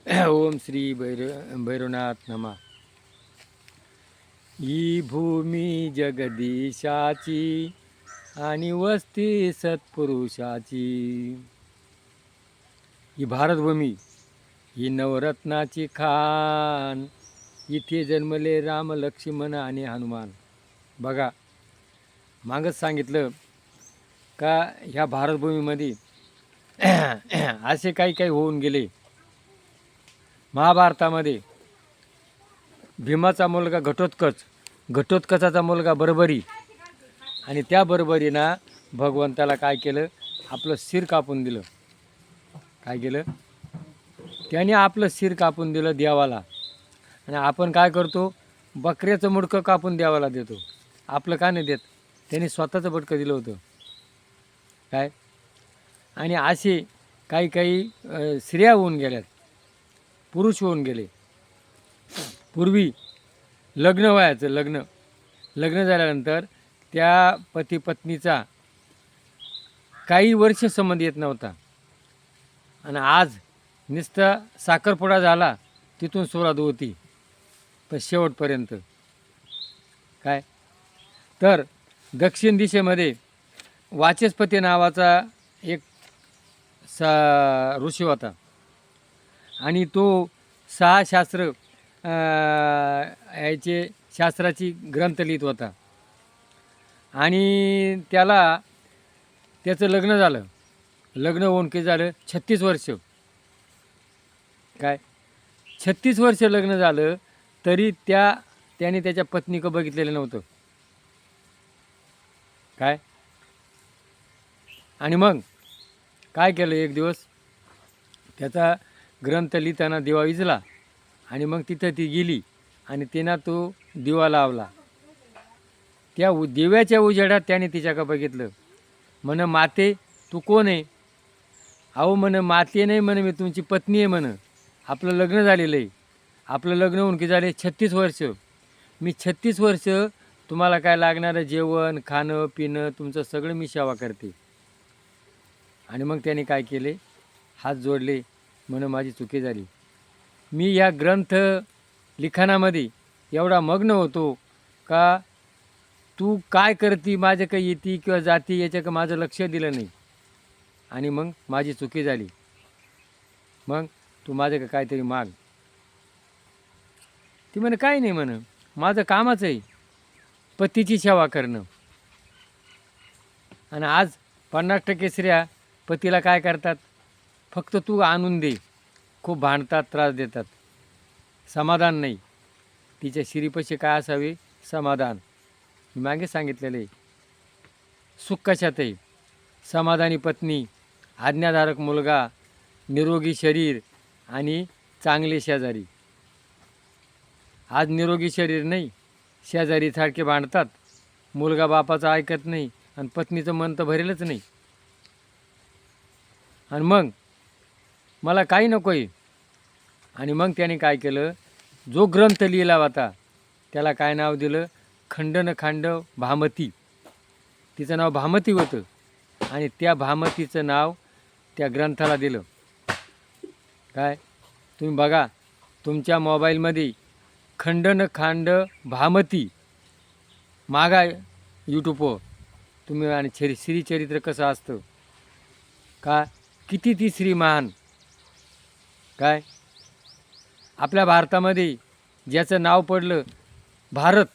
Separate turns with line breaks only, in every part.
ओम श्री भैरवनाथ नमा. ही भूमी जगदीशाची आणि वस्ती सत्पुरुषाची. ही भारतभूमी, ही नवरत्नाची खान. इथे जन्मले राम, लक्ष्मण आणि हनुमान. बघा, मागच सांगितलं का ह्या भारतभूमीमध्ये असे काही काही होऊन गेले. महाभारतामध्ये भीमाचा मुलगा घटोत्कचाचा मुलगा बर्बरी, आणि त्या बर्बरीनं भगवंताला काय केलं, आपलं शिर कापून दिलं. काय केलं, त्याने आपलं शिर कापून दिलं देवाला. आणि आपण काय करतो, बकऱ्याचं मुडकं कापून देवाला देतो. आपलं का नाही देत? त्यांनी स्वतःचं बटकं दिलं होतं. काय, आणि असे काही काही स्त्रिया होऊन गेल्यात, पुरुष होऊन गेले. पूर्वी लग्न व्हायचं, लग्न झाल्यानंतर त्या पती पत्नीचा काही वर्ष संबंध येत नव्हता. आणि आज नुसतं साखरपुडा झाला, तिथून सुरुवात होती पण शेवटपर्यंत. काय, तर दक्षिण दिशेमध्ये वाचस्पती नावाचा एक ऋषी होता, आणि तो 6 शास्त्र याचे शास्त्राची ग्रंथ लिहित होता. आणि त्याचं लग्न झालं. लग्न होऊन किती झालं, 36 वर्ष. काय, 36 वर्ष लग्न झालं तरी त्याने त्याच्या पत्नीकडं बघितलेलं नव्हतं. काय, आणि मग काय केलं, एक दिवस त्याचा ग्रंथ लिहिताना दिवा विझला, आणि मग तिथं ती गेली आणि तिनं तो दिवा लावला. त्या दिव्याच्या उजेडात त्याने तिच्याकडं बघितलं. म्हण, माते तू कोण आहे? अहो म्हण, माते नाही म्हण, मी तुमची पत्नी आहे म्हण. आपलं लग्न झालेलं आहे. आपलं लग्न होऊन की झाले 36 वर्ष. मी 36 वर्ष तुम्हाला काय लागणारं जेवण खाणं पिणं तुमचं सगळं मी सेवा करते. आणि मग त्याने काय केले, हात जोडले, म्हण माझी चुकी झाली. मी या ग्रंथ लिखाणामध्ये एवढा मग्न होतो का तू काय करती, माझं काही येते किंवा जाती याच्या माझं लक्ष दिलं नाही. आणि मग माझी चुकी झाली. मग तू माझं काहीतरी माग. ती म्हणे काय नाही म्हण, माझं कामच आहे पतीची सेवा करणं. आणि आज 50% स्त्रिया पतीला काय करतात, फक्त तू आणून दे. खूप भांडतात, त्रास देतात, समाधान नाही. तिच्या शिरीपाशी काय असावे, समाधान. मी मागे सांगितलेलं आहे, सुख कशात आहे? समाधानी पत्नी, आज्ञाधारक मुलगा, निरोगी शरीर आणि चांगले शेजारी. आज निरोगी शरीर नाही, शेजारी सारखे भांडतात, मुलगा बापाचं ऐकत नाही, आणि पत्नीचं मन तर भरेलच नाही. आणि मग मला काही नको आहे. आणि मग त्याने काय केलं, जो ग्रंथ लिहिला होता त्याला काय नाव दिलं, खंडनखांड भामती. तिचं नाव भामती होतं, आणि त्या भामतीचं नाव त्या ग्रंथाला दिलं. काय, तुम्ही बघा तुमच्या मोबाईलमध्ये खंडनखांड भामती मागा यूट्यूबवर तुम्ही. आणि श्रीचरित्र कसं असतं, का किती ती स्त्री महान. काय, आपल्या भारतामध्ये ज्याचं नाव पडलं भारत,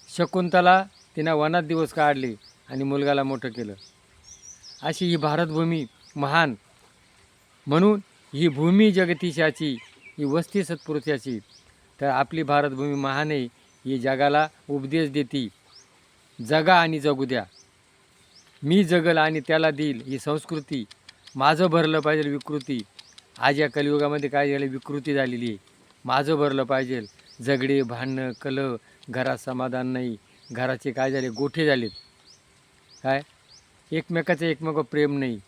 शकुंतला तिनं वनात दिवस काढले आणि मुलगाला मोठं केलं. अशी ही भारतभूमी महान. म्हणून ही भूमी जगदीशाची, ही वस्ती सत्पुरुषाची. तर आपली भारतभूमी महान आहे. ही जगाला उपदेश देती, जगा आणि जगू द्या. मी जगल आणि त्याला देईल, ही संस्कृती. माझं भरलं पाहिजे विकृती. आज या कलियुगामध्ये काय झालं, विकृती झालेली आहे. माझं भरलं पाहिजे. झगडे भांडणं कलह, घरात समाधान नाही, घराचे काय झाले, गोठे झालेत. काय, एकमेकाचं एकमेकावर प्रेम नाही.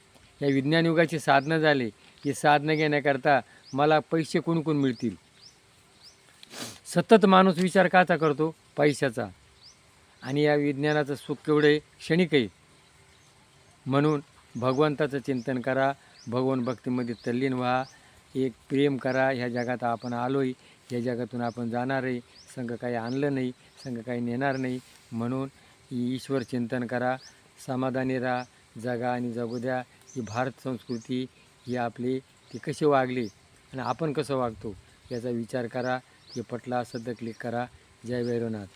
या विज्ञानयुगाची साधनं झाले. ही साधनं घेण्याकरता मला पैसे कोण मिळतील. सतत माणूस विचार काचा करतो, पैशाचा. आणि या विज्ञानाचं सुख केवढे क्षणिक आहे. म्हणून भगवंताचं चिंतन करा, भगवान भक्तीमध्ये तल्लीन व्हा, एक प्रेम करा. ह्या जगात आपण आलो आहे, या जगातून आपण जाणार आहे. संघ काही आणलं नाही, संघ काही नेणार नाही. म्हणून ईश्वर चिंतन करा, समाधानी राहा, जगा आणि जगू द्या. ही भारत संस्कृती ही आपली ती कशी वागली आणि आपण कसं वागतो याचा विचार करा. हे पटलं असेल तर क्लिक करा. जय भैरवनाथ.